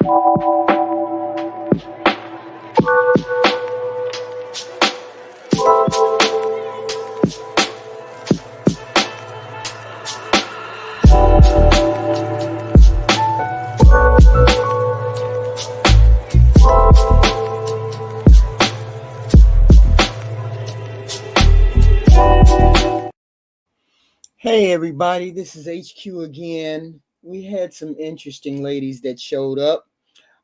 Hey everybody, this is HQ again. We had some interesting ladies that showed up.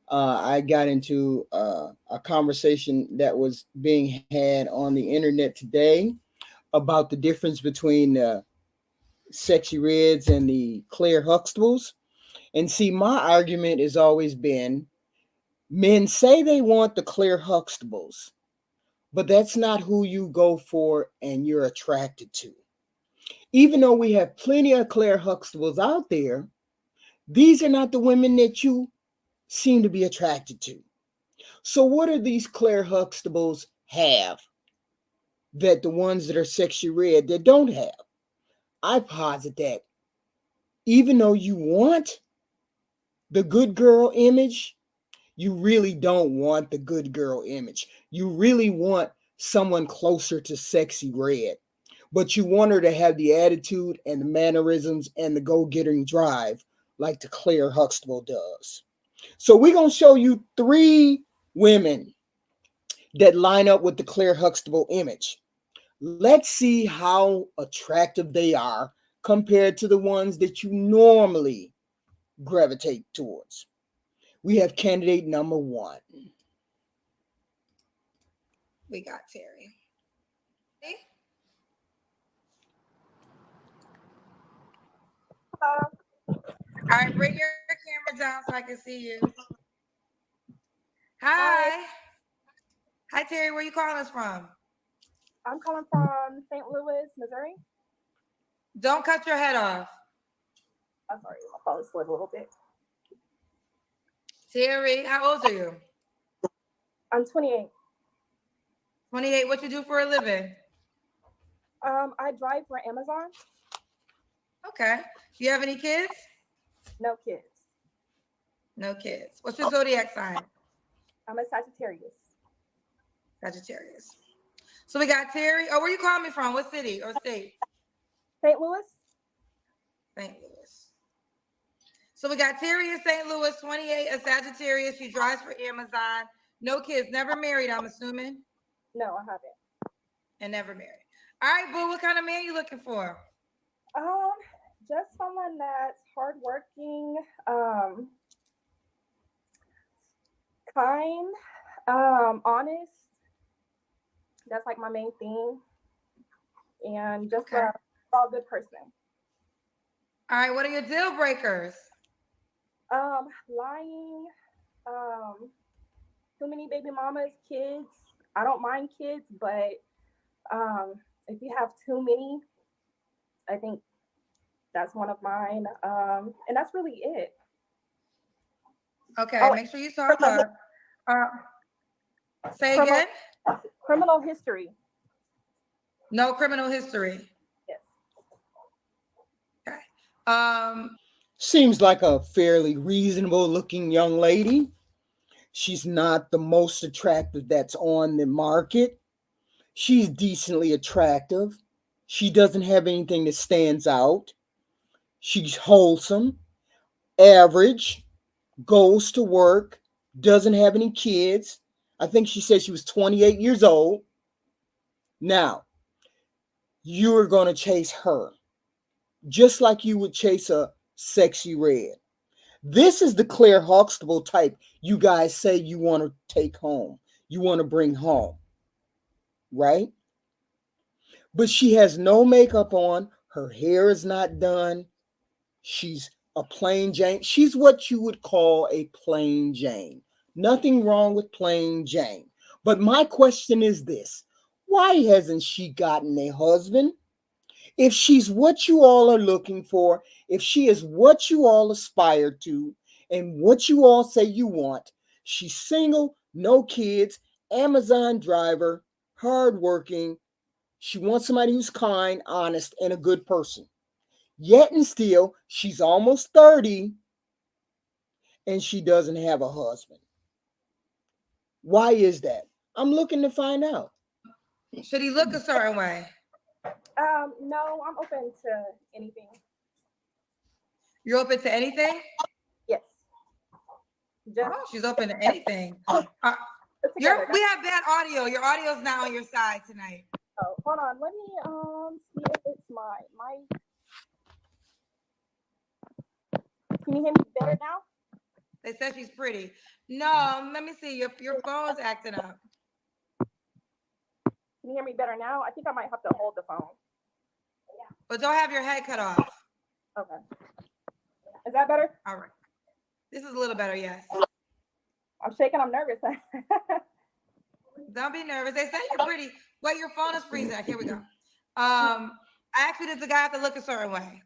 I got into a conversation that was being had on the internet today about the difference between Sexy Reds and the Claire Huxtables. And see, my argument has always been men say they want the Claire Huxtables, but that's not who you go for and you're attracted to. Even though we have plenty of Claire Huxtables out there, these are not the women that you seem to be attracted to. So, what do these Claire Huxtables have that the ones that are sexy red that don't have? I posit that even though you want the good girl image, you really don't want the good girl image. You really want someone closer to sexy red, but you want her to have the attitude and the mannerisms and the go-getting drive like the Claire Huxtable does. So we're going to show you 3 women that line up with the Claire Huxtable image. Let's see how attractive they are compared to the ones that you normally gravitate towards. We have candidate number 1. We got Terry. Hey. Hello. All right, bring your camera down so I can see you. Hi. Hi, Terry. Where you calling us from? I'm calling from St. Louis, Missouri. Don't cut your head off. I'm sorry, my phone slid a little bit. Terry, how old are you? I'm 28. 28. What you do for a living? I drive for Amazon. Okay. Do you have any kids? No kids. No kids. What's your zodiac sign? I'm a Sagittarius. Sagittarius. So we got Terry. Oh, where you calling me from? What city or state? St. Louis. St. Louis. So we got Terry in St. Louis, 28, a Sagittarius. She drives for Amazon. No kids. Never married, I'm assuming? No, I haven't. And never married. All right, boo. What kind of man you looking for? Just someone that's hardworking, kind, honest. That's like my main thing. And just a good person. All right, what are your deal breakers? Lying, too many baby mamas, kids. I don't mind kids, but if you have too many, I think that's one of mine. And that's really it. Okay, make sure you talk up. Say again? Criminal history. No criminal history. Yes. Okay. Seems like a fairly reasonable looking young lady. She's not the most attractive that's on the market. She's decently attractive. She doesn't have anything that stands out. She's wholesome, average, goes to work, doesn't have any kids. I think she said she was 28 years old. Now, you are going to chase her just like you would chase a sexy red. This is the Claire Huxtable type you guys say you want to take home, you want to bring home, right? But she has no makeup on. Her hair is not done. She's a plain Jane. She's what you would call a plain Jane. Nothing wrong with plain Jane. But my question is this: why hasn't she gotten a husband? If she's what you all are looking for, if she is what you all aspire to, and what you all say you want, she's single, no kids, Amazon driver, hardworking. She wants somebody who's kind, honest, and a good person. Yet and still, she's almost 30, and she doesn't have a husband. Why is that? I'm looking to find out. Should he look a certain way? No, I'm open to anything. You're open to anything? Yes. Just Oh, she's open to anything. put together. We have bad audio. Your audio's not on your side tonight. Oh, hold on. Let me see if it's my mic. Can you hear me better now? They said she's pretty. No, let me see. Your phone's acting up. Can you hear me better now? I think I might have to hold the phone. But don't have your head cut off. Okay. Is that better? All right. This is a little better, yes. I'm shaking. I'm nervous. Don't be nervous. They say you're pretty. Wait, your phone is freezing. Here we go. Actually, does the guy have to look a certain way?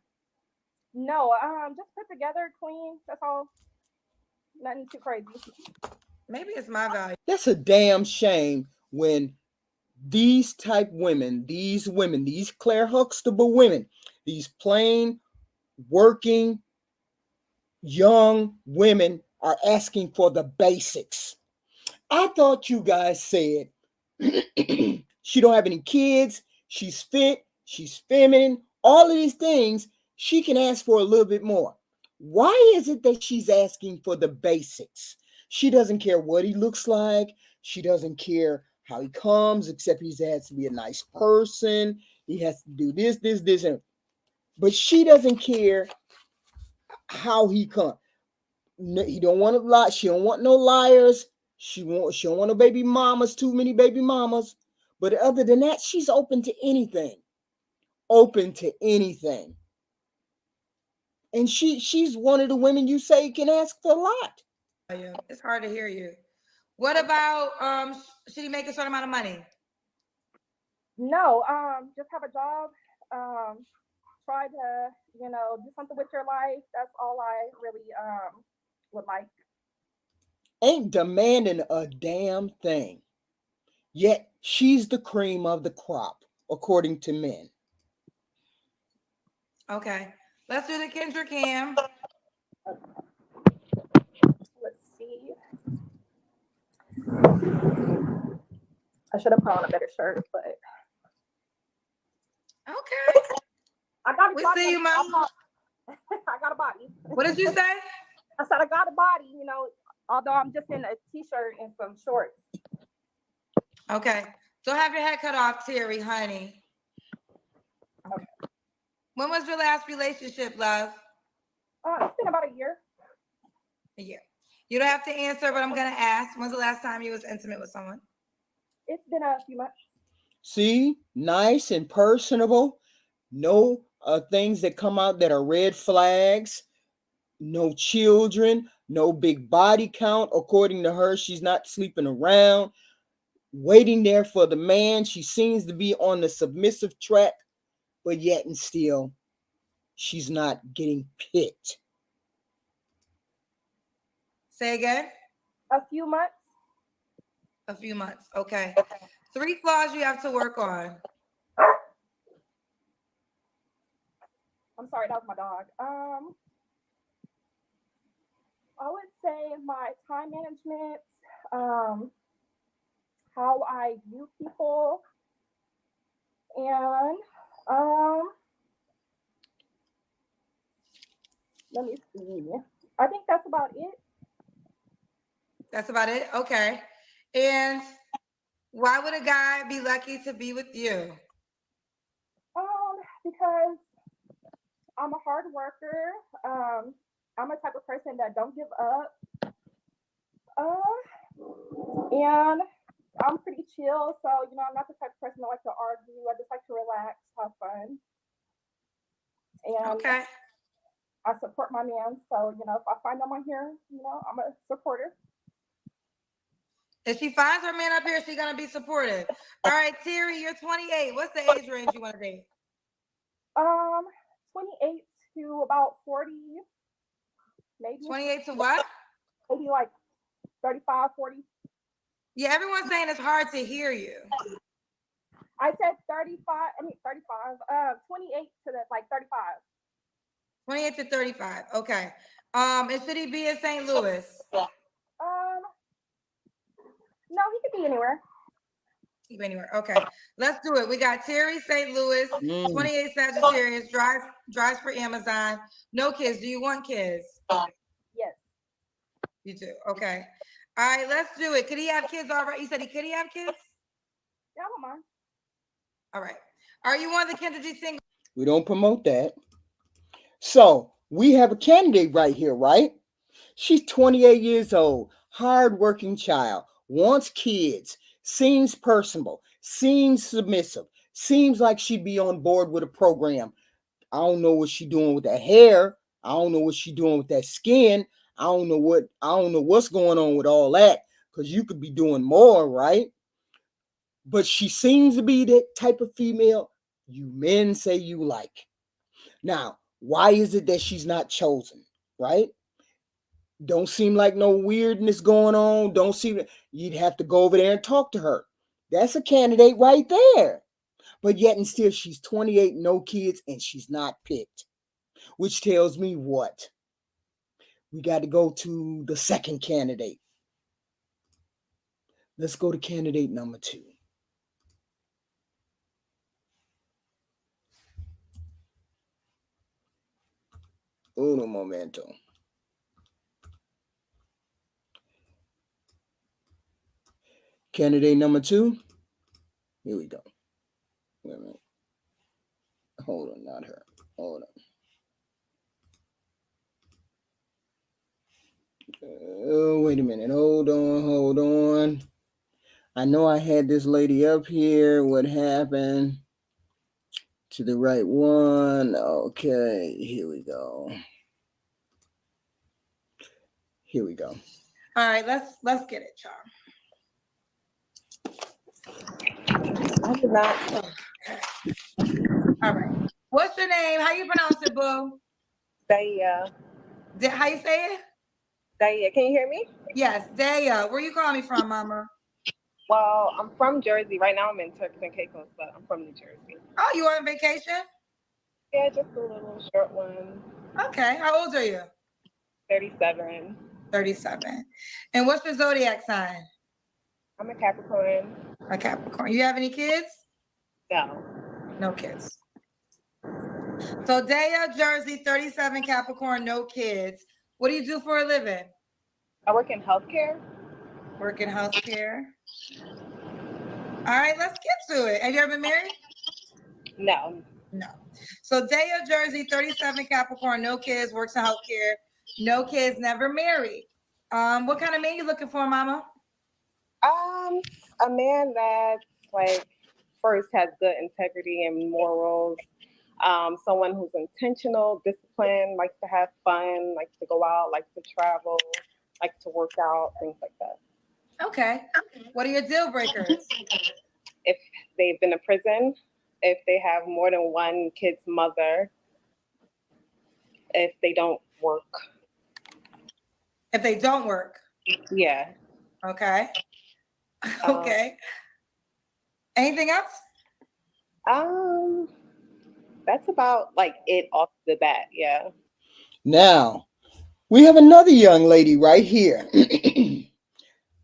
No, just put together, clean. That's all. Nothing too crazy. Maybe it's my value. That's a damn shame when these type women, these Claire Huxtable women, these plain working young women are asking for the basics. I thought you guys said she don't have any kids, she's fit, she's feminine, all of these things, she can ask for a little bit more. Why is it that she's asking for the basics? She doesn't care what he looks like. She doesn't care how he comes, except he has to be a nice person. He has to do this, and but she doesn't care how he comes. He don't want to lie. She don't want no liars. She don't want no baby mamas, too many baby mamas. But other than that, she's open to anything. Open to anything. And she's one of the women you say can ask for a lot. It's hard to hear you. What about should he make a certain amount of money? No, just have a job. Try to, do something with your life. That's all I really would like. Ain't demanding a damn thing. Yet she's the cream of the crop, according to men. Okay. Let's do the Kendra Cam. Let's see. I should have put on a better shirt, but okay. I got a We body. see you, Mom. I got a body. What did you say? I said I got a body, although I'm just in a t-shirt and some shorts. Okay. So have your head cut off, Terry, honey. Okay. When was your last relationship, love? It's been about a year. A year. You don't have to answer, but I'm gonna ask. When's the last time you was intimate with someone? It's been a few months. See, nice and personable. No things that come out that are red flags. No children. No big body count. According to her, she's not sleeping around, waiting there for the man. She seems to be on the submissive track, but yet and still, she's not getting picked. Say again. A few months. A few months. Okay. 3 flaws you have to work on. I'm sorry, that was my dog. I would say my time management, how I view people, and let me see. I think that's about it. That's about it? Okay. And why would a guy be lucky to be with you? Because I'm a hard worker. I'm a type of person that don't give up. And I'm pretty chill. So, I'm not the type of person that like to argue. I just like to relax, have fun. And okay. I support my man. So, if I find him on here, I'm a supporter. If she finds her man up here, she's going to be supportive. All right, Terry, you're 28. What's the age range you want to date? 28 to about 40, maybe. 28 to what? Maybe like 35, 40. Yeah, everyone's saying it's hard to hear you. I said 35, 28 to like 35. 28 to 35. Okay. And should he be in St. Louis? No, he could be anywhere. Keep anywhere. Okay, let's do it. We got Terry, St. Louis, 28 Sagittarius, drives for Amazon. No kids. Do you want kids? Yes. You do. Okay. All right, let's do it. Could he have kids already? You said could he have kids? Yeah, I don't mind. All right. Are you one of the Kendra G single? We don't promote that. So we have a candidate right here, right? She's 28 years old, hardworking child, wants kids, seems personable, seems submissive, seems like she'd be on board with a program. I don't know what she's doing with that hair. I don't know what she's doing with that skin. I don't know what's going on with all that, because you could be doing more, right? But she seems to be that type of female you men say you like. Now, why is it that she's not chosen, right? Don't seem like no weirdness going on. Don't seem, you'd have to go over there and talk to her. That's a candidate right there. But yet and still she's 28, no kids, and she's not picked. Which tells me what? We got to go to the second candidate. Let's go to candidate number 2. Uno momento. Candidate number 2. Here we go. Wait a minute. Hold on, not her. Hold on. Oh, wait a minute. Hold on. I know I had this lady up here. What happened? To the right one. Okay, here we go. Here we go. All right, let's get it, y'all. I did not. All right. What's your name? How you pronounce it, boo? Daya. How you say it? Daya, can you hear me? Yes, Daya. Where you calling me from, mama? Well, I'm from Jersey. Right now I'm in Turks and Caicos, but I'm from New Jersey. Oh, you on vacation? Yeah, just a little short one. Okay. How old are you? 37. 37. And what's your zodiac sign? I'm a Capricorn. A Capricorn. You have any kids? No. No kids. So Daya, Jersey, 37, Capricorn, no kids. What do you do for a living? I work in healthcare. Work in healthcare. All right, let's get to it. Have you ever been married? No. No. So Daya, Jersey, 37, Capricorn, no kids, works in healthcare, no kids, never married. What kind of man you looking for, mama? A man that like first has good integrity and morals. Someone who's intentional, disciplined, likes to have fun, likes to go out, likes to travel, likes to work out, things like that. Okay. What are your deal breakers? If they've been to prison, if they have more than one kid's mother, if they don't work. If they don't work. Yeah. Okay. Okay. Anything else? That's about like it off the bat. Yeah. Now, we have another young lady right here.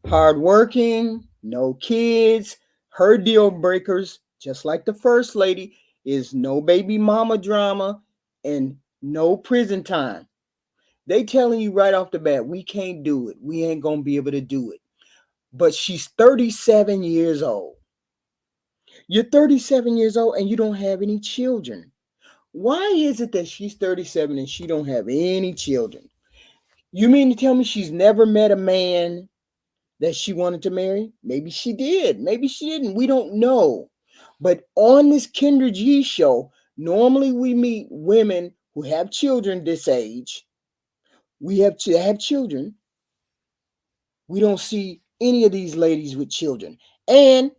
Hardworking, no kids. Her deal breakers, just like the first lady, is no baby mama drama and no prison time. They telling you right off the bat, we can't do it. We ain't gonna be able to do it. But she's 37 years old. You're 37 years old and you don't have any children. Why is it that she's 37 and she don't have any children? You mean to tell me she's never met a man that she wanted to marry? Maybe she did. Maybe she didn't. We don't know. But on this Kendra G show, normally we meet women who have children this age. We have to have children. We don't see any of these ladies with children. And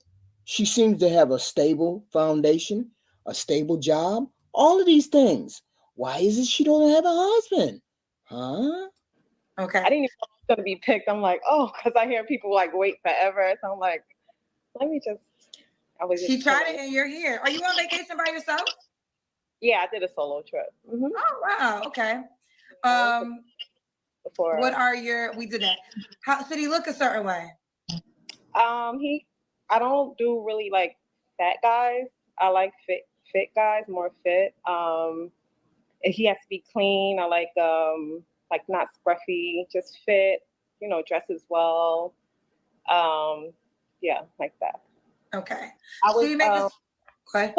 she seems to have a stable foundation, a stable job, all of these things. Why is it she don't have a husband? Huh? Okay. I didn't even know I was gonna be picked. I'm like, oh, because I hear people like wait forever. So I'm like, let me just. She tried it and you're here. Are you on vacation by yourself? Yeah, I did a solo trip. Mm-hmm. Oh wow. Okay. before. We did that. How should he look a certain way? He, I don't do really like fat guys. I like fit guys, more fit. And he has to be clean. I like not scruffy, just fit. You know, dresses well. Um, yeah, like that. Okay. I Should was he make us go ahead.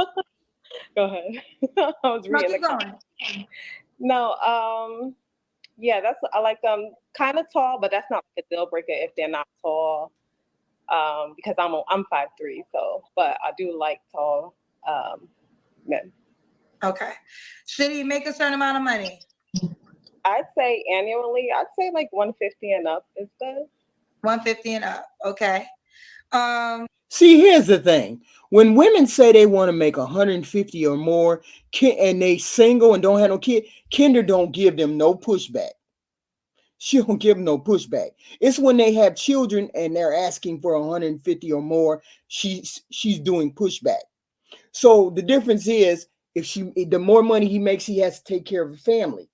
Go ahead. I was No, reading the keep comments. going. No, yeah, that's I like them kind of tall, but that's not a deal breaker if they're not tall. Because I'm 5'3", so but I do like tall men. Okay. Should he make a certain amount of money? I'd say annually, I'd say like 150 and up is good. 150 and up. Okay. See, here's the thing. When women say they want to make 150 or more, and they single and don't have no kid, Kinder don't give them no pushback. She don't give them no pushback. It's when they have children and they're asking for 150 or more, she's doing pushback. So the difference is the more money he makes, he has to take care of the family.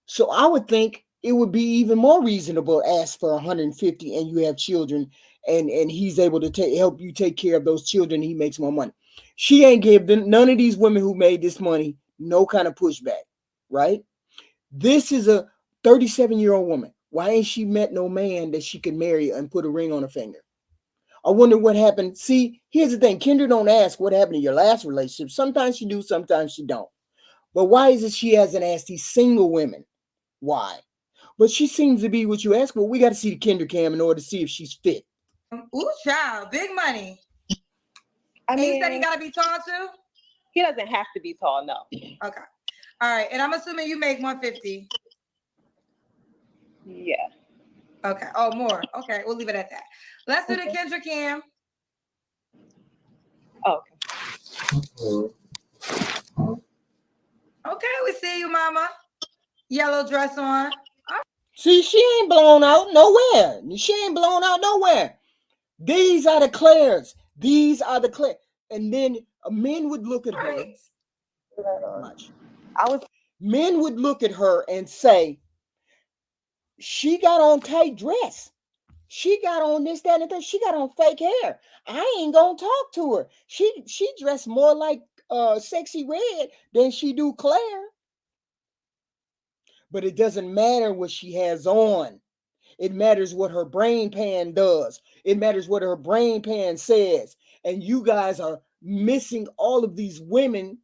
So I would think it would be even more reasonable to ask for 150 and you have children and he's able to help you take care of those children. He makes more money. She ain't giving none of these women who made this money no kind of pushback, right? This is a 37-year-old woman. Why ain't she met no man that she could marry and put a ring on her finger? I wonder what happened. See, here's the thing. Kendra don't ask what happened in your last relationship. Sometimes she do, sometimes she don't. But why is it she hasn't asked these single women? Why? But she seems to be what you ask. Well, we got to see the Kinder Cam in order to see if she's fit. Ooh, child, big money. I And mean, he said he got to be tall too? he doesn't have to be tall, no. Okay. All right. And I'm assuming you make 150. Yeah. Okay. Oh, more. Okay. We'll leave it at that. Let's do the Kendra Cam. Okay. Okay. We see you, mama. Yellow dress on. See, she ain't blown out nowhere. She ain't blown out nowhere. These are the Claires. These are the Claire. And then men would look at her. Watch. Men would look at her and say, she got on tight dress. She got on this, that, and that. She got on fake hair. I ain't gonna talk to her. She dressed more like Sexy Red than she do Claire. But it doesn't matter what she has on. It matters what her brain pan does. It matters what her brain pan says. And you guys are missing all of these women.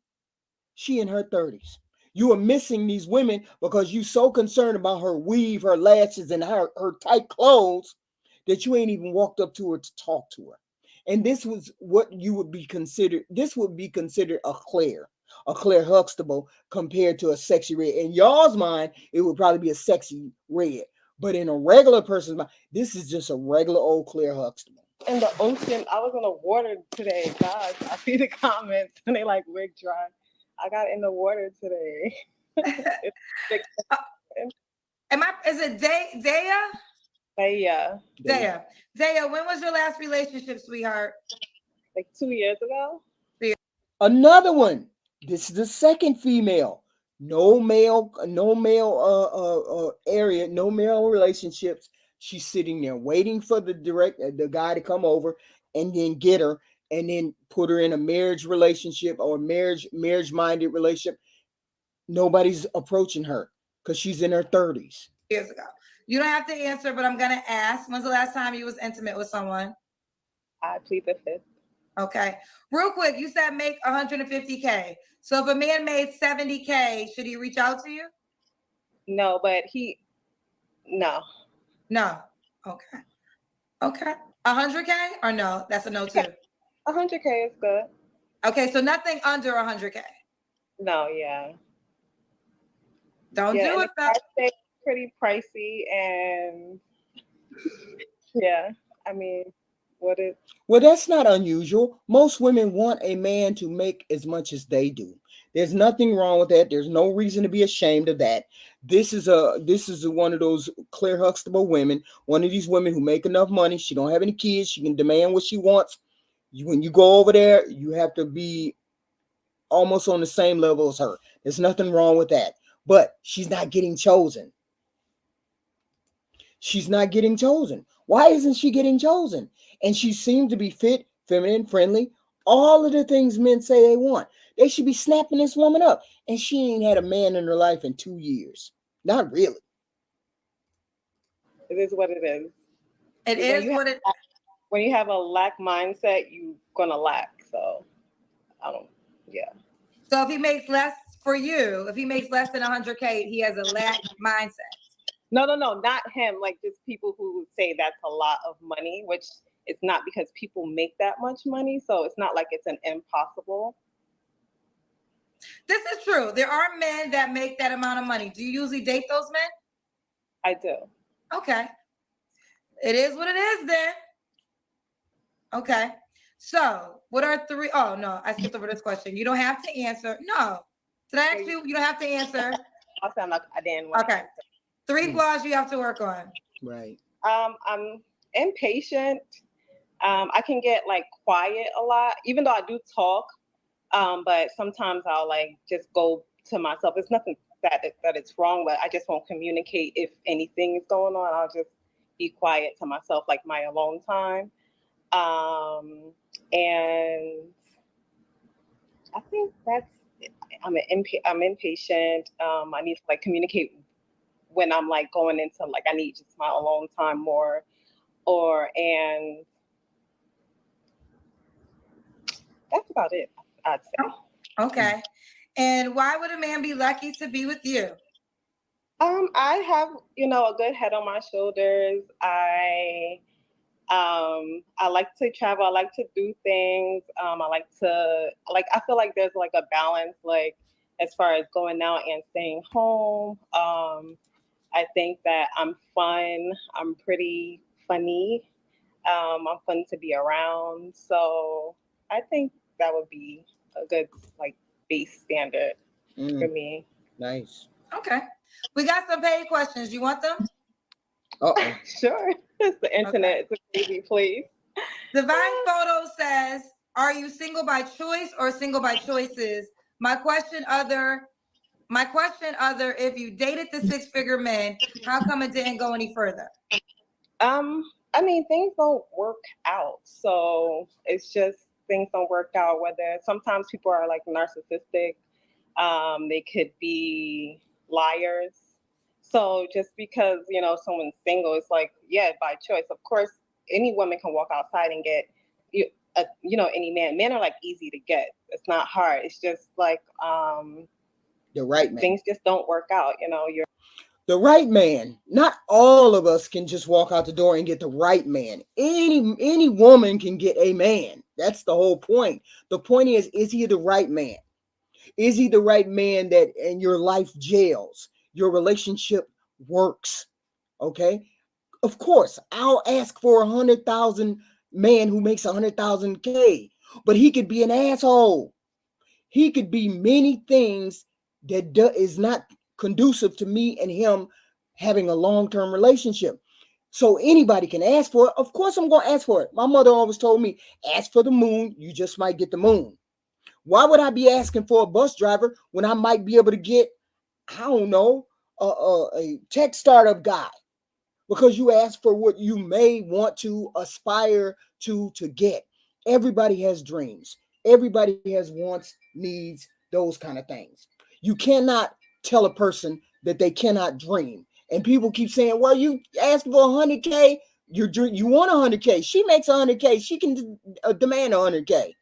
She in her 30s. You are missing these women because you so concerned about her weave, her lashes, and her tight clothes that you ain't even walked up to her to talk to her. And this was what you would be considered. This would be considered a Claire Huxtable compared to a Sexy Red. In y'all's mind, it would probably be a Sexy Red. But in a regular person's mind, this is just a regular old Claire Huxtable. In the ocean, I was in the water today. Gosh, I see the comments and they like wig dry. I got in the water today. Is it Daya? Daya. Daya, when was your last relationship, sweetheart? Like 2 years ago. Another one. This is the second female. No male area, no male relationships. She's sitting there waiting for the guy to come over and then get her and then put her in a marriage relationship or marriage-minded relationship. Nobody's approaching her because she's in her 30s. Years ago. You don't have to answer, but I'm gonna ask. When's the last time you was intimate with someone? I plead the fifth. Okay. Real quick, you said make 150K. So if a man made 70K, should he reach out to you? No, but no. No. Okay. Okay. 100K or no? That's a no too. 100K is good. Okay, so nothing under 100K. No, yeah. Don't do it. I say pretty pricey, and yeah, I mean, well, that's not unusual. Most women want a man to make as much as they do. There's nothing wrong with that. There's no reason to be ashamed of that. This is one of those Claire Huxtable women, one of these women who make enough money. She don't have any kids. She can demand what she wants. When you go over there, you have to be almost on the same level as her. There's nothing wrong with that. But she's not getting chosen. She's not getting chosen. Why isn't she getting chosen? And she seemed to be fit, feminine, friendly, all of the things men say they want. They should be snapping this woman up. And she ain't had a man in her life in 2 years. Not really. It is what it is. It When is you have what it. when you have a lack mindset, you're gonna lack. So I don't. Yeah. So if he makes less for you, if he makes less than 100K, he has a lack mindset. No, no, no, not him. Like just people who say that's a lot of money, which it's not because people make that much money. So it's not like it's an impossible. This is true. There are men that make that amount of money. Do you usually date those men? I do. Okay. It is what it is then. Okay. So what are three? Oh, no, I skipped over this question. You don't have to answer. No. Did I ask you? You don't have to answer. I'll sound like I didn't want to Okay. answer. 3 flaws you have to work on. Right. I'm impatient. I can get like quiet a lot, even though I do talk. But sometimes I'll like just go to myself. It's nothing that it's wrong, but I just won't communicate if anything is going on. I'll just be quiet to myself, like my alone time. And I think that's it. I'm impatient. I need to like communicate when I'm like going into like I need just my alone time more, and that's about it. I'd say. Okay. And why would a man be lucky to be with you? I have a good head on my shoulders. I like to travel. I like to do things. I like to I feel like there's like a balance, like as far as going out and staying home. I think that I'm fun. I'm pretty funny. I'm fun to be around. So I think that would be a good like base standard for me. Nice. Okay. We got some paid questions. You want them? Uh-oh. Sure. It's the internet. It's a crazy place. Divine Photo says, are you single by choice or single by choices? My question other, if you dated the 6-figure men, how come it didn't go any further? I mean, things don't work out. So it's just things don't work out. Whether sometimes people are like narcissistic, they could be liars. So just because, someone's single, it's like, yeah, by choice. Of course, any woman can walk outside and get any man. Men are like easy to get. It's not hard. It's just like The right man. things just don't work out. You're The right man. Not all of us can just walk out the door and get the right man. Any woman can get a man. That's the whole point. The point is he the right man? Is he the right man that in your life jails? Your relationship works. Okay. Of course, I'll ask for 100,000 man who makes 100,000K, but he could be an asshole. He could be many things that is not conducive to me and him having a long-term relationship. So anybody can ask for it. Of course, I'm going to ask for it. My mother always told me, ask for the moon, you just might get the moon. Why would I be asking for a bus driver when I might be able to get, I don't know, a tech startup guy? Because you ask for what you may want to aspire to get. Everybody has dreams. Everybody has wants, needs, those kind of things. You cannot tell a person that they cannot dream. And people keep saying, "Well, you asked for 100K. You want 100K. She makes 100K. She can demand 100K."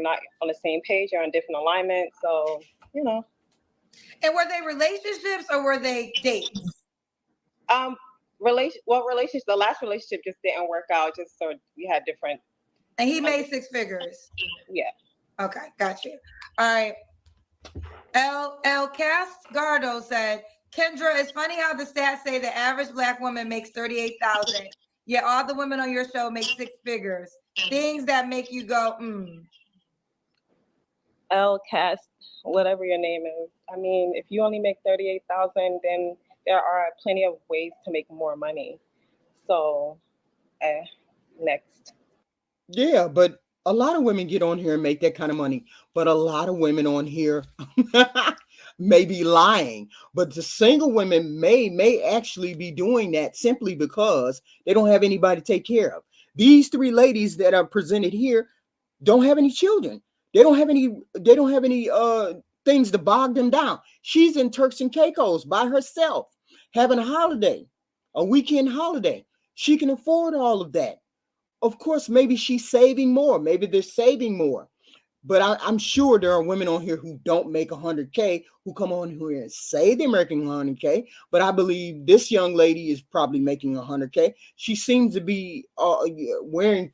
not on the same page. You're on different alignments. So And were they relationships or were they dates? Relationship. The last relationship just didn't work out. Just so we had different. And he made 6 figures. Yeah. Okay, got you. All right. El Casgardo said, Kendra, it's funny how the stats say the average Black woman makes 38,000, yet all the women on your show make 6 figures. Things that make you go, L Cast, whatever your name is. I mean, if you only make 38,000, then there are plenty of ways to make more money. So, next. Yeah, but a lot of women get on here and make that kind of money. But a lot of women on here, may be lying, but the single women may actually be doing that simply because they don't have anybody to take care of. These three ladies that are presented here don't have any children. They don't have any things to bog them down. She's in Turks and Caicos by herself, having a holiday, a weekend holiday. She can afford all of that. Of course, maybe she's saving more. Maybe they're saving more. But I'm sure there are women on here who don't make 100K who come on here and say they're making 100K. But I believe this young lady is probably making 100K. She seems to be wearing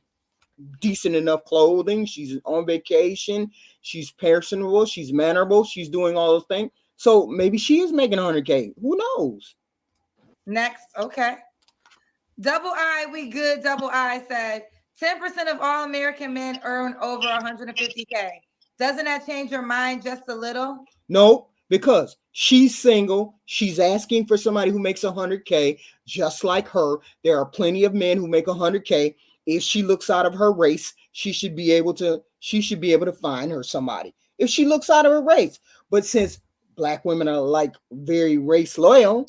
decent enough clothing. She's on vacation. She's personable. She's mannerable. She's doing all those things. So maybe she is making 100K. Who knows? Next, okay. Double I, we good. Double I said 10% of all American men earn over 150K. Doesn't that change your mind just a little? No, because she's single. She's asking for somebody who makes 100K, just like her. There are plenty of men who make 100K. If she looks out of her race, she should be able to find her somebody. If she looks out of her race. But since black women are like very race loyal,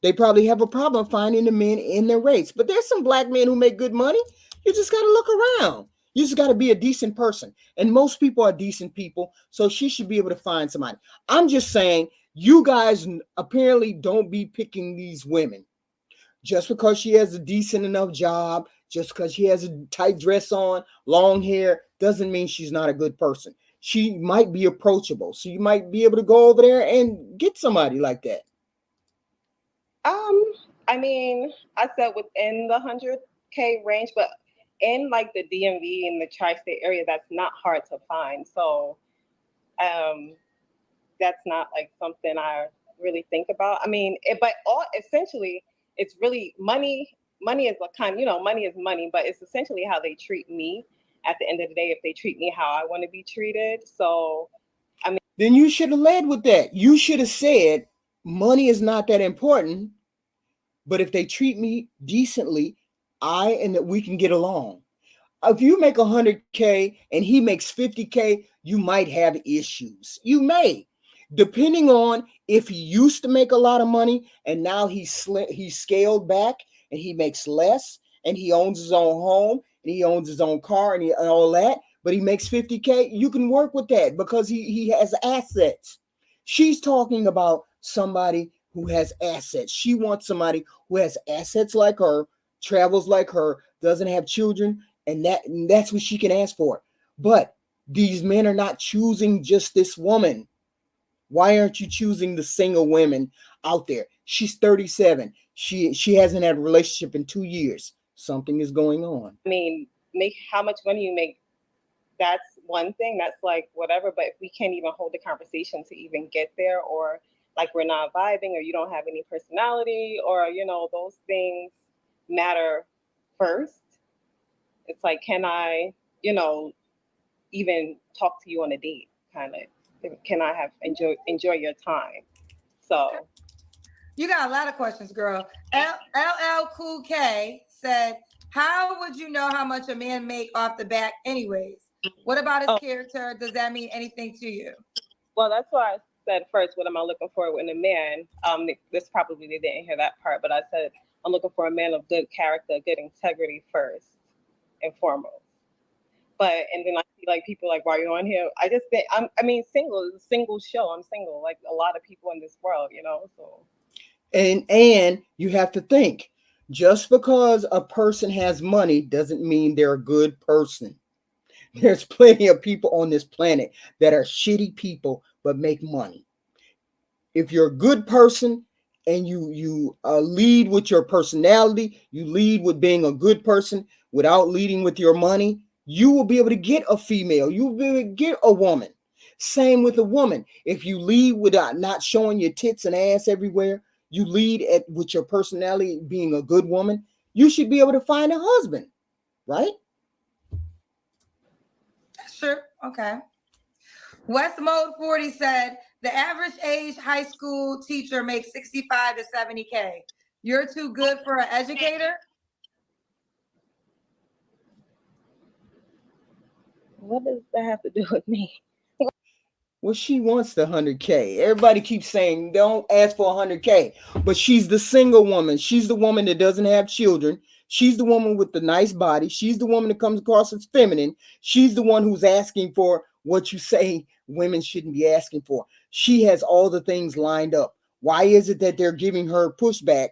they probably have a problem finding the men in their race. But there's some black men who make good money. You just got to look around. You just got to be a decent person. And most people are decent people. So she should be able to find somebody. I'm just saying, you guys apparently don't be picking these women. Just because she has a decent enough job, just because she has a tight dress on, long hair, doesn't mean she's not a good person. She might be approachable. So you might be able to go over there and get somebody like that. I mean, I said within the 100K range, but in like the DMV in the tri-state area, that's not hard to find. So, that's not like something I really think about. I mean, but all essentially, it's really money. Money is a kind, money is money, but it's essentially how they treat me. At the end of the day, if they treat me how I want to be treated, so then you should have led with that. You should have said, money is not that important, but if they treat me decently, we can get along. If you make 100K and he makes 50K, you might have issues. You may, depending on if he used to make a lot of money and now he's scaled back and he makes less and he owns his own home and he owns his own car and all that, but he makes 50K, you can work with that because he has assets. She's talking about somebody who has assets. She wants somebody who has assets like her, travels like her, doesn't have children, and that's what she can ask for. But these men are not choosing just this woman. Why aren't you choosing the single women out there? She's 37. She hasn't had a relationship in 2 years. Something is going on. I mean, make how much money you make, that's one thing. That's like whatever. But if we can't even hold the conversation to even get there, or like we're not vibing, or you don't have any personality, or those things matter first. It's like, can I, even talk to you on a date? Kind of, can I have enjoy your time? So You got a lot of questions, girl. LL Cool K said, how would you know how much a man make off the back anyways? What about his character? Does that mean anything to you? well, that's why I said first, what am I looking for in a man? This probably they didn't hear that part, but I said I'm looking for a man of good character, good integrity first and foremost. But and then I see like people like, why are you on here? I just think single. It's a single show. I'm single, like a lot of people in this world, So And you have to think, just because a person has money doesn't mean they're a good person. There's plenty of people on this planet that are shitty people but make money. If you're a good person and you lead with your personality, you lead with being a good person without leading with your money, you will be able to get a female. You will be able to get a woman. Same with a woman. If you lead without not showing your tits and ass everywhere, you lead with your personality being a good woman, you should be able to find a husband, right? Sure. Okay. West Mode 40 said the average age high school teacher makes 65 to 70K. You're too good for an educator? what does that have to do with me? Well, she wants the 100K. Everybody keeps saying don't ask for 100K, but she's the single woman. She's the woman that doesn't have children. She's the woman with the nice body. She's the woman that comes across as feminine. She's the one who's asking for what you say women shouldn't be asking for. She has all the things lined up. Why is it that they're giving her pushback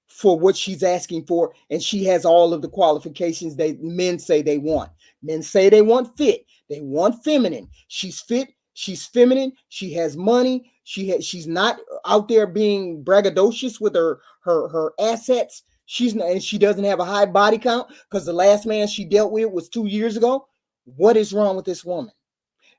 for what she's asking for, and she has all of the qualifications that men say they want? Men say they want fit, they want feminine. She's fit, she's feminine, she has money, she's not out there being braggadocious with her assets. She's not, and she doesn't have a high body count because the last man she dealt with was 2 years ago. What is wrong with this woman?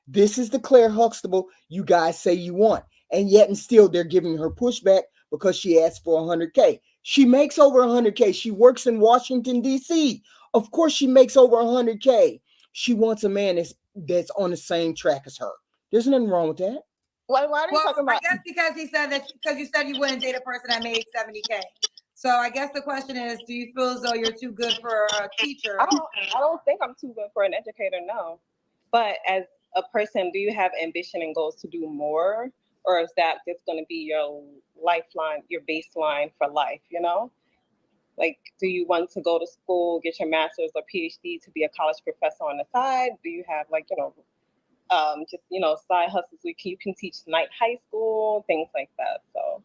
This is the Claire Huxtable you guys say you want. And yet and still they're giving her pushback because she asked for 100K. She makes over 100K. She works in Washington, D.C. Of course she makes over 100K. She wants a man that's on the same track as her. There's nothing wrong with that. Why are you talking I about? guess because you said you wouldn't date a person that made 70K. So I guess the question is, do you feel as though you're too good for a teacher? I don't think I'm too good for an educator, no. But as a person, do you have ambition and goals to do more? Or is that just going to be your lifeline, your baseline for life, you know? Like, do you want to go to school, get your master's or PhD to be a college professor on the side? Do you have, like, just, side hustles? You can teach night high school, things like that. So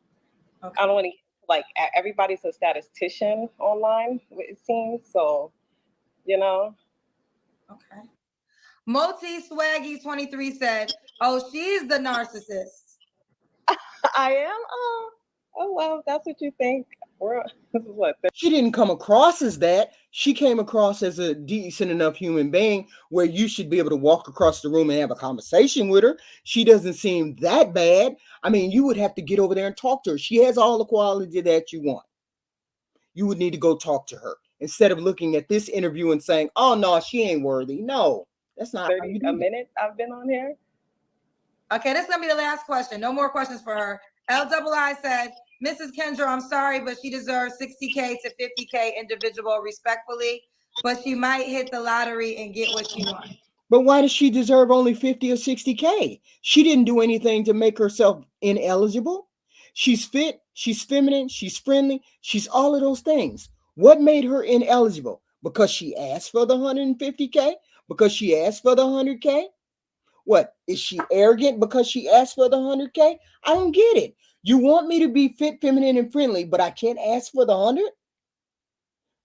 Okay. I don't want to, like, everybody's a statistician online, it seems. So, Okay. Multi Swaggy 23 said, "Oh, she's the narcissist." I am. Oh well, that's what you think. This is what. She didn't come across as that. She came across as a decent enough human being where you should be able to walk across the room and have a conversation with her. She doesn't seem that bad. I mean, you would have to get over there and talk to her. She has all the quality that you want. You would need to go talk to her instead of looking at this interview and saying, "Oh no, she ain't worthy." No, that's not how you do a that. minute I've been on here. Okay, this is gonna be the last question. No more questions for her. LII said, "Mrs. Kendra, I'm sorry, but she deserves 60K to 50K individual respectfully, but she might hit the lottery and get what she wants." But why does she deserve only 50 or 60K? She didn't do anything to make herself ineligible. She's fit, she's feminine, she's friendly, she's all of those things. What made her ineligible? Because she asked for the 150K? Because she asked for the 100K? What? Is she arrogant because she asked for the 100K? I don't get it. You want me to be fit, feminine, and friendly, but I can't ask for the 100?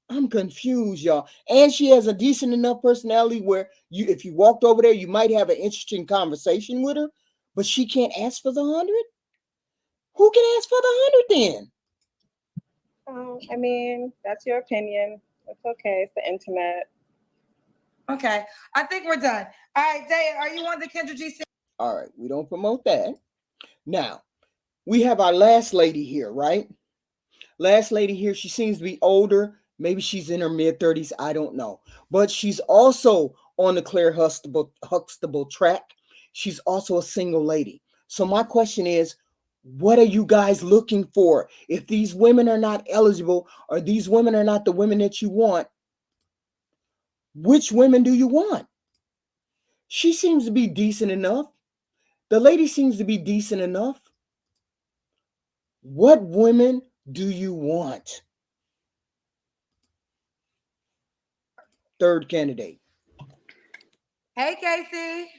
I'm confused, y'all. And she has a decent enough personality where if you walked over there, you might have an interesting conversation with her, but she can't ask for the 100? Who can ask for the 100 then? I mean, that's your opinion. It's okay. It's the internet. Okay, I think we're done. All right, Day, are you on the Kendra G? All right, we don't promote that. Now, we have our last lady here, right? Last lady here, she seems to be older. Maybe she's in her mid-30s. I don't know. But she's also on the Claire Huxtable track. She's also a single lady. So my question is, what are you guys looking for? If these women are not eligible or these women are not the women that you want, which women do you want? She seems to be decent enough. The lady seems to be decent enough. What women do you want? Third candidate. Hey, Casey.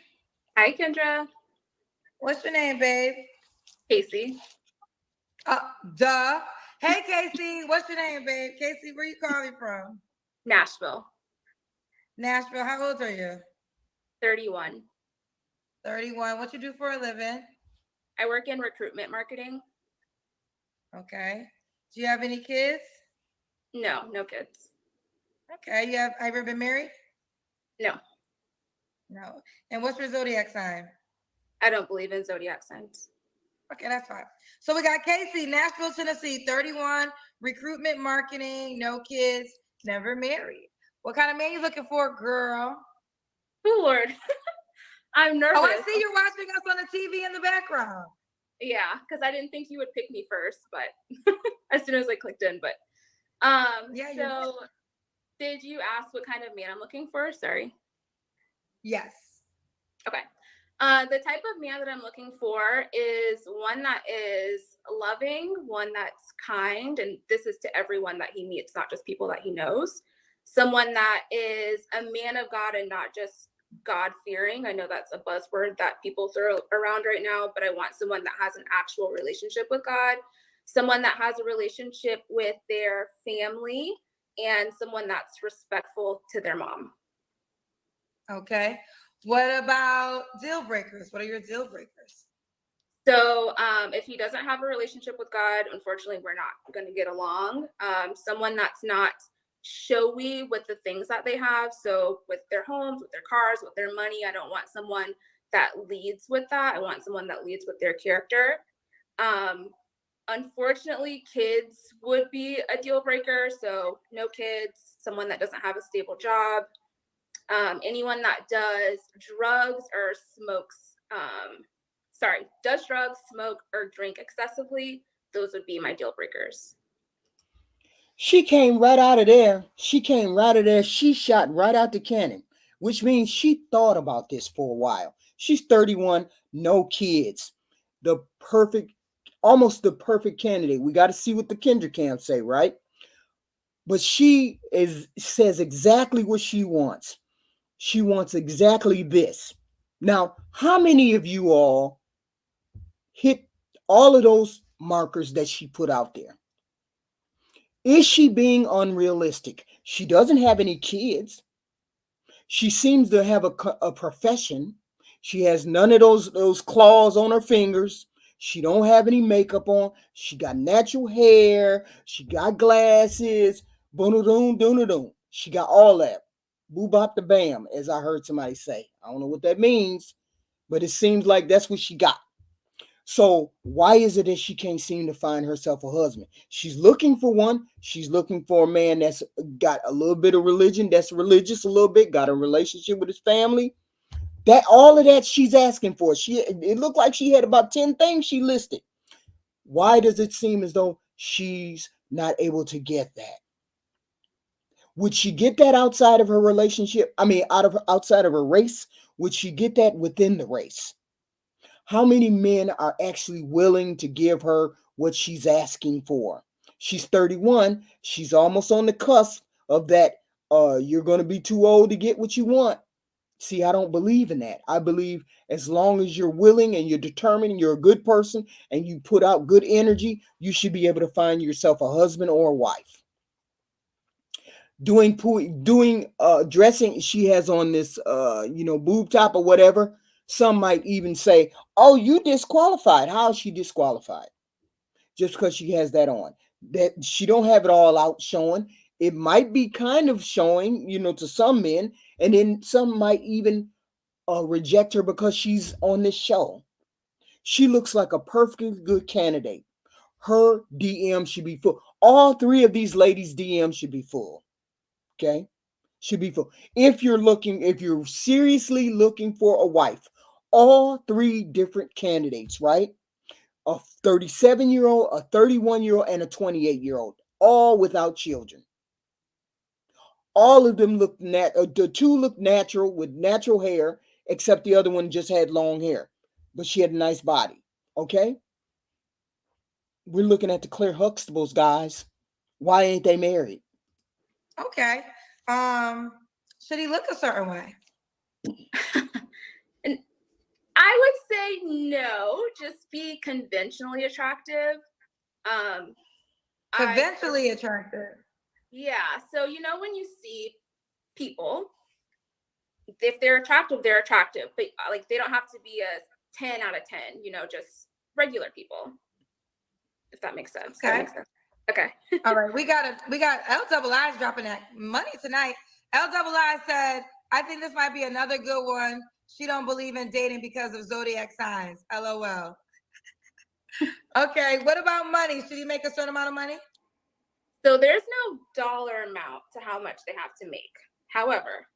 Hi, Kendra. What's your name, babe? Casey. Duh. Hey, Casey. What's your name, babe? Casey, where you calling from? Nashville. Nashville. How old are you? 31. 31. What you do for a living? I work in recruitment marketing. Okay. Do you have any kids? No, no kids. Okay. Have you ever been married? No, No. And what's your zodiac sign? I don't believe in zodiac signs. Okay, that's fine. So we got Casey, Nashville, Tennessee, 31, recruitment marketing, no kids, never married. What kind of man you looking for, girl? Oh, Lord. I'm nervous. Oh, I see you're watching us on the TV in the background. Yeah, because I didn't think you would pick me first, but as soon as I clicked in, but Yeah. so did you ask what kind of man I'm looking for? Sorry. Yes. Okay. The type of man that I'm looking for is one that is loving, one that's kind, and this is to everyone that he meets, not just people that he knows. Someone that is a man of God and not just God fearing. I know that's a buzzword that people throw around right now, but I want someone that has an actual relationship with God, someone that has a relationship with their family, and someone that's respectful to their mom. Okay. What about deal breakers? What are your deal breakers? So if he doesn't have a relationship with God, unfortunately, we're not going to get along. Someone that's not showy with the things that they have. So with their homes, with their cars, with their money, I don't want someone that leads with that. I want someone that leads with their character. Unfortunately, kids would be a deal breaker. So no kids, someone that doesn't have a stable job, anyone that does drugs or smokes, does drugs, smoke, or drink excessively, those would be my deal breakers. She came right out of there. She came right out of there. She shot right out the cannon, which means she thought about this for a while. She's 31, no kids. The perfect, almost the perfect candidate. We got to see what the Kendra camp say, right? But she says exactly what she wants. She wants exactly this. Now, how many of you all hit all of those markers that she put out there? Is she being unrealistic? She doesn't have any kids. She seems to have a profession. She has none of those claws on her fingers. She don't have any makeup on. She got natural hair. She got glasses. Boom, doom, doom. She got all that. Boo bop the bam, as I heard somebody say. I don't know what that means, but it seems like that's what she got. So why is it that she can't seem to find herself a husband? She's looking for one. She's looking for a man that's got a little bit of religion, that's religious a little bit, got a relationship with his family. That all of that she's asking for. It looked like she had about 10 things she listed. Why does it seem as though she's not able to get that? Would she get that outside of her relationship? I mean, outside of her race? Would she get that within the race? How many men are actually willing to give her what she's asking for? She's 31. She's almost on the cusp of that. You're going to be too old to get what you want. See, I don't believe in that. I believe as long as you're willing and you're determined, and you're a good person, and you put out good energy, you should be able to find yourself a husband or a wife. Doing dressing, she has on this boob top or whatever. Some might even say, oh, you disqualified. How is she disqualified? Just because she has that on. That she don't have it all out showing. It might be kind of showing, to some men, and then some might even reject her because she's on this show. She looks like a perfectly good candidate. Her DM should be full. All three of these ladies' DM should be full. Okay? Should be full. If you're seriously looking for a wife, all three different candidates, right? A 37-year-old, a 31-year-old, and a 28-year-old, all without children. All of them look the two look natural with natural hair, except the other one just had long hair, but she had a nice body. Okay? We're looking at the Claire Huxtables, guys. Why ain't they married? Okay. Should he look a certain way? And I would say no, just be conventionally attractive. Conventionally attractive. Yeah. So, when you see people, if they're attractive, they're attractive, but like they don't have to be a 10 out of 10, just regular people. If that makes sense. Okay. That makes sense. Okay. All right. We got L double I's dropping that money tonight. L double I said, I think this might be another good one. She don't believe in dating because of zodiac signs. LOL. Okay. What about money? Should he make a certain amount of money? So there's no dollar amount to how much they have to make. However,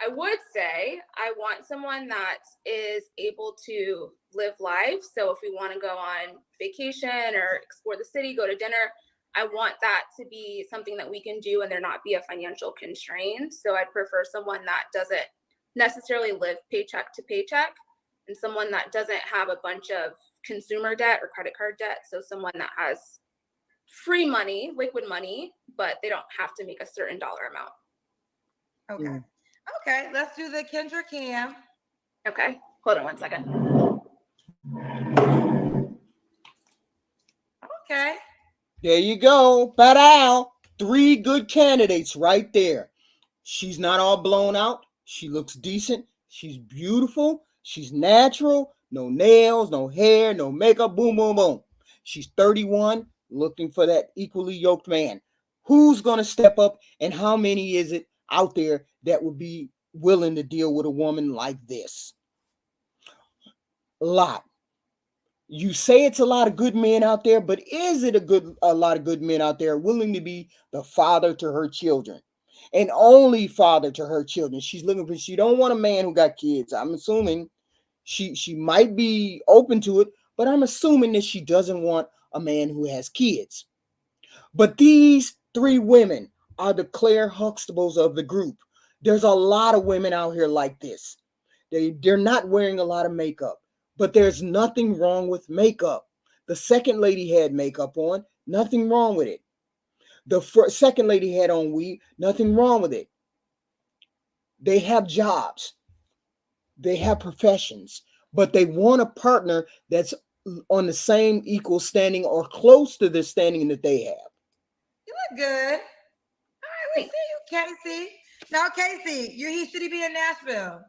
I would say I want someone that is able to live life. So if we want to go on vacation or explore the city, go to dinner, I want that to be something that we can do and there not be a financial constraint. So I'd prefer someone that doesn't necessarily live paycheck to paycheck. and someone that doesn't have a bunch of consumer debt or credit card debt. So someone that has free money, liquid money, but they don't have to make a certain dollar amount. Okay. Okay, let's do the Kendra Cam. Okay, hold on one second. Okay. There you go. Ba-dow. 3 good candidates right there. She's not all blown out. She looks decent. She's beautiful. She's natural. No nails, no hair, no makeup. Boom, boom, boom. She's 31, looking for that equally yoked man. Who's going to step up, and how many is it out there that would be willing to deal with a woman like this? A lot. You say it's a lot of good men out there, but is it a lot of good men out there willing to be the father to her children? And only father to her children. She's looking for, she don't want a man who got kids. I'm assuming she might be open to it, but I'm assuming that she doesn't want a man who has kids. But these 3 women are the Claire Huxtables of the group. There's a lot of women out here like this. They're not wearing a lot of makeup, but there's nothing wrong with makeup. The second lady had makeup on, nothing wrong with it. The second lady had on weave, nothing wrong with it. They have jobs, they have professions, but they want a partner that's on the same equal standing or close to the standing that they have. You look good. All right, we see you, Casey. Now, Casey, should he be in Nashville?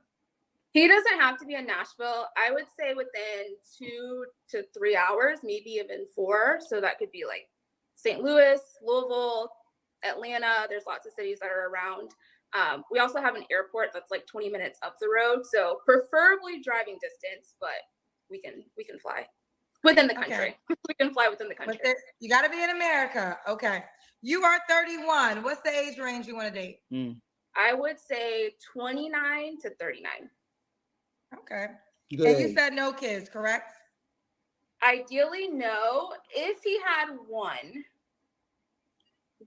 He doesn't have to be in Nashville. I would say within 2 to 3 hours, maybe even 4. So that could be like St. Louis, Louisville, Atlanta. There's lots of cities that are around. We also have an airport that's like 20 minutes up the road. So preferably driving distance, but we can fly within the country. Okay. We can fly within the country. You got to be in America. Okay. You are 31. What's the age range you want to date? I would say 29 to 39. Okay. Good. And you said no kids, correct? Ideally, no. If he had one,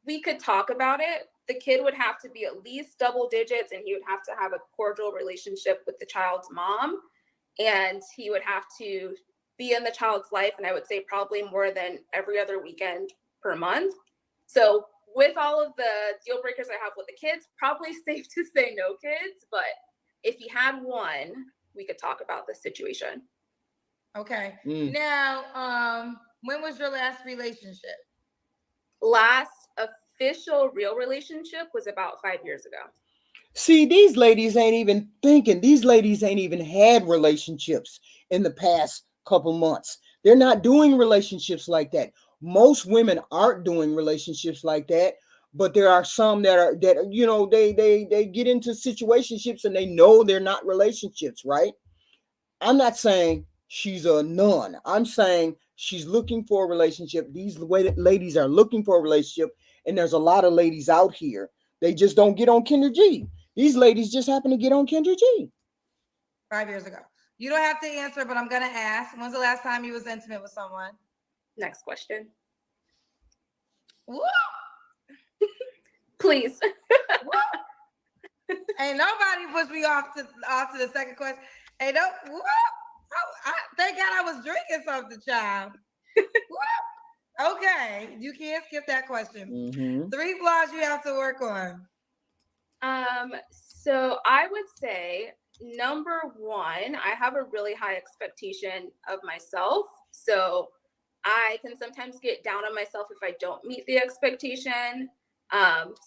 we could talk about it. The kid would have to be at least double digits, and he would have to have a cordial relationship with the child's mom, and he would have to be in the child's life, and I would say probably more than every other weekend per month. So with all of the deal breakers I have with the kids, probably safe to say no kids, but if he had one, we could talk about the situation. Okay. Now, when was your last relationship? Last official real relationship was about 5 years ago. See, these ladies ain't even thinking. These ladies ain't even had relationships in the past couple months. They're not doing relationships like that. Most women aren't doing relationships like that, but there are some that they get into situationships and they know they're not relationships, right? I'm not saying she's a nun. I'm saying she's looking for a relationship. These ladies are looking for a relationship, and there's a lot of ladies out here. They just don't get on Kendra G. These ladies just happen to get on Kendra G. 5 years ago. You don't have to answer, but I'm going to ask. When's the last time you was intimate with someone? Next question. Woo! Please. Ain't nobody pushed me off to the second question. Ain't no, woo! Thank God I was drinking something, child. Woo! Okay, you can't skip that question. 3 flaws you have to work on. So I would say number 1, I have a really high expectation of myself. So I can sometimes get down on myself if I don't meet the expectation.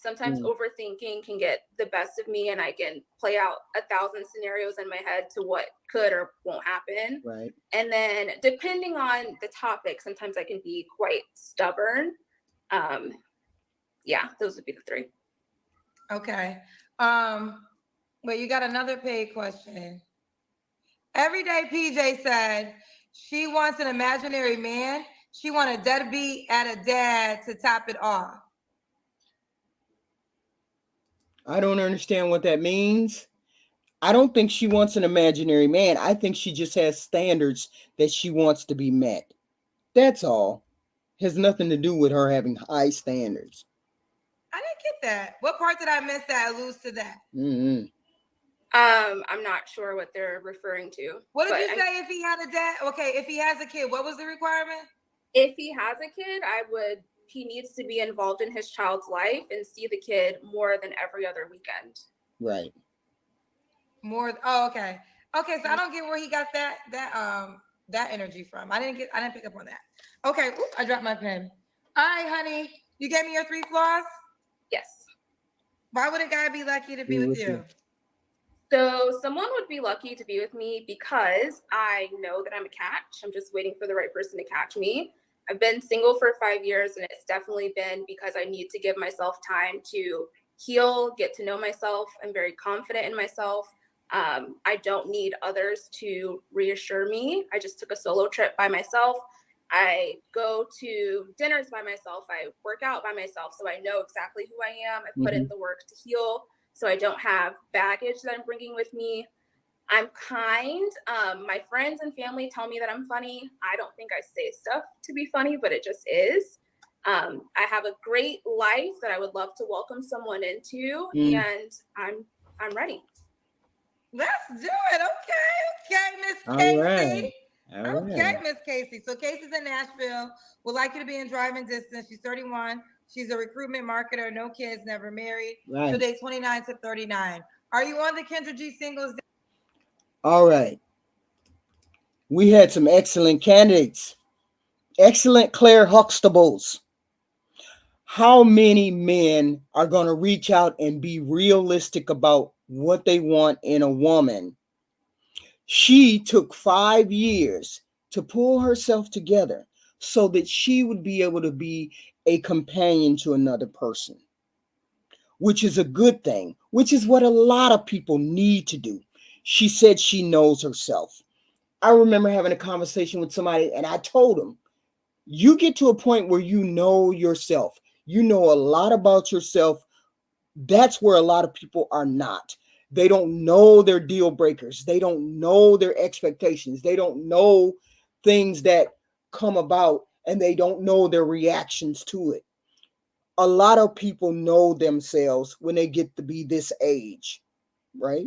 Sometimes overthinking can get the best of me, and I can play out 1,000 scenarios in my head to what could or won't happen. Right. And then depending on the topic, sometimes I can be quite stubborn. Yeah, those would be the 3. Okay. Well, you got another paid question. Everyday PJ said she wants an imaginary man. She wants a deadbeat and a dad to top it off. I don't understand what that means. I don't think she wants an imaginary man. I think she just has standards that she wants to be met. That's all. Has nothing to do with her having high standards. I didn't get that. What part did I miss that alludes to that? I'm not sure what they're referring to. What did but you say if he had a dad? Okay, if he has a kid, what was the requirement? If he has a kid, he needs to be involved in his child's life and see the kid more than every other weekend. Right. More. Oh, okay. Okay, so I don't get where he got that energy from. I didn't pick up on that. Okay, oops, I dropped my pen. All right, honey, you gave me your 3 flaws. Yes. Why would a guy be lucky to be with you? So someone would be lucky to be with me because I know that I'm a catch. I'm just waiting for the right person to catch me. I've been single for 5 years, and it's definitely been because I need to give myself time to heal, get to know myself. I'm very confident in myself. I don't need others to reassure me. I just took a solo trip by myself. I go to dinners by myself. I work out by myself. So I know exactly who I am. I put in the work to heal. So I don't have baggage that I'm bringing with me. I'm kind. My friends and family tell me that I'm funny. I don't think I say stuff to be funny, but it just is. I have a great life that I would love to welcome someone into, and I'm ready. Let's do it. Okay, Miss All Casey. right. Okay, Miss Casey. So Casey's in Nashville. Would like you to be in driving distance. She's 31. She's a recruitment marketer. No kids. Never married. Right. She'll date 29 to 39. Are you on the Kendra G singles? All right. We had some excellent candidates. Excellent Claire Huxtables. How many men are going to reach out and be realistic about what they want in a woman? She took 5 years to pull herself together so that she would be able to be a companion to another person, which is a good thing, which is what a lot of people need to do. She said she knows herself. I remember having a conversation with somebody, and I told them, you get to a point where you know yourself. You know a lot about yourself. That's where a lot of people are not. They don't know their deal breakers. They don't know their expectations. They don't know things that come about, and they don't know their reactions to it. A lot of people know themselves when they get to be this age, right?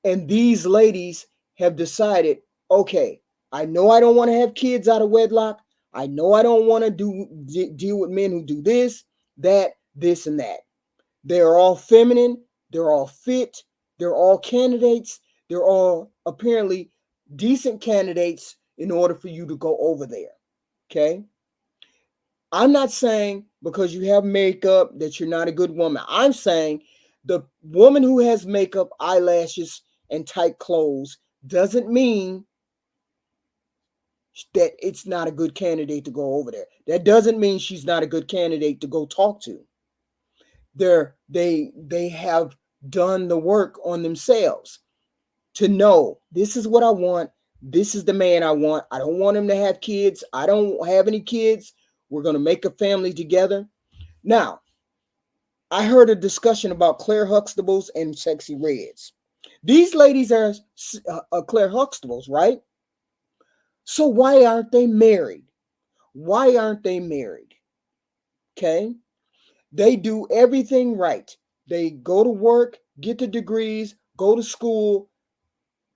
And these ladies have decided, okay, I know I don't want to have kids out of wedlock. I know I don't want to deal with men who do this, that, this, and that. They're all feminine. They're all fit. They're all candidates. They're all apparently decent candidates in order for you to go over there. Okay? I'm not saying because you have makeup that you're not a good woman. I'm saying the woman who has makeup, eyelashes, and tight clothes doesn't mean that it's not a good candidate to go over there. That doesn't mean she's not a good candidate to go talk to. They have done the work on themselves to know this is what I want. This is the man I want. I don't want him to have kids. I don't have any kids. We're going to make a family together. Now, I heard a discussion about Claire Huxtables and Sexy Reds. These ladies are Claire Huxtables, right? So why aren't they married? Why aren't they married? Okay? They do everything right. They go to work, get the degrees, go to school,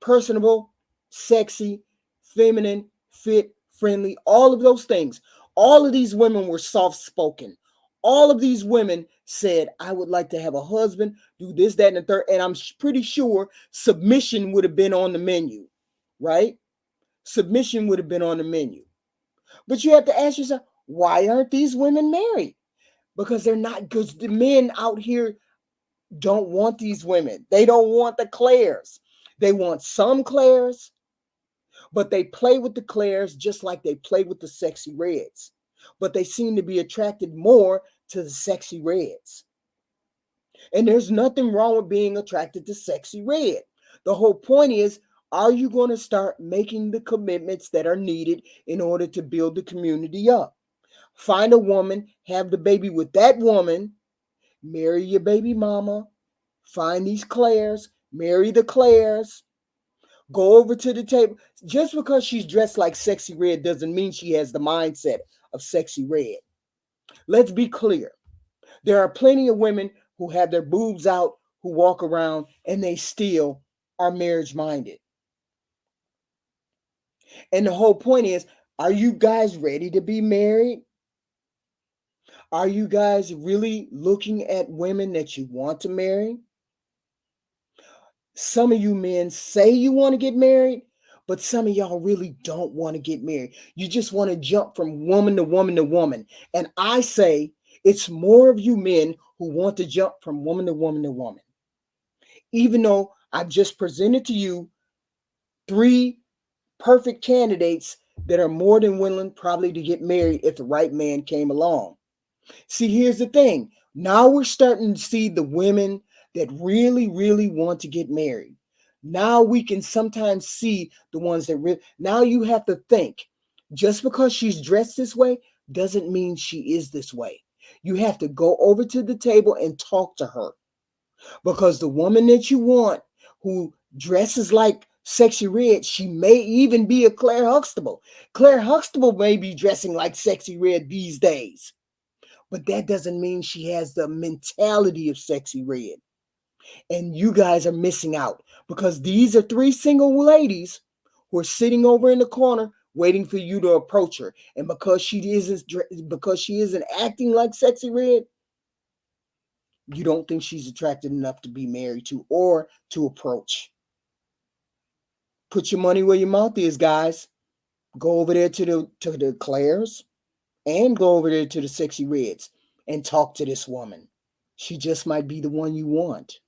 personable, sexy, feminine, fit, friendly, all of those things. All of these women were soft spoken. All of these women said, I would like to have a husband, do this, that, and the third. And I'm pretty sure submission would have been on the menu, right? Submission would have been on the menu. But you have to ask yourself, why aren't these women married? Because they're not, because the men out here don't want these women. They don't want the Claires. They want some Claires, but they play with the Claires just like they play with the Sexy Reds. But they seem to be attracted more to the Sexy Reds. And there's nothing wrong with being attracted to Sexy Red. The whole point is, are you going to start making the commitments that are needed in order to build the community up? Find a woman, have the baby with that woman, marry your baby mama, find these Claires, marry the Claires, go over to the table. Just because she's dressed like Sexy Red doesn't mean she has the mindset of Sexy Red. Let's be clear. There are plenty of women who have their boobs out who walk around and they still are marriage minded. And the whole point is, are you guys ready to be married? Are you guys really looking at women that you want to marry? Some of you men say you want to get married, but some of y'all really don't want to get married. You just want to jump from woman to woman to woman. And I say it's more of you men who want to jump from woman to woman to woman. Even though I've just presented to you 3 perfect candidates that are more than willing probably to get married if the right man came along. See, here's the thing. Now we're starting to see the women that really, really want to get married. Now we can sometimes see the ones that really, now you have to think, just because she's dressed this way doesn't mean she is this way. You have to go over to the table and talk to her, because the woman that you want who dresses like Sexy Red, she may even be a Claire Huxtable. Claire Huxtable may be dressing like Sexy Red these days, but that doesn't mean she has the mentality of Sexy Red. And you guys are missing out, because these are 3 single ladies who are sitting over in the corner waiting for you to approach her. And because she isn't acting like Sexy Red, you don't think she's attractive enough to be married to or to approach. Put your money where your mouth is, guys. Go over there to the Claires and go over there to the Sexy Reds and talk to this woman. She just might be the one you want.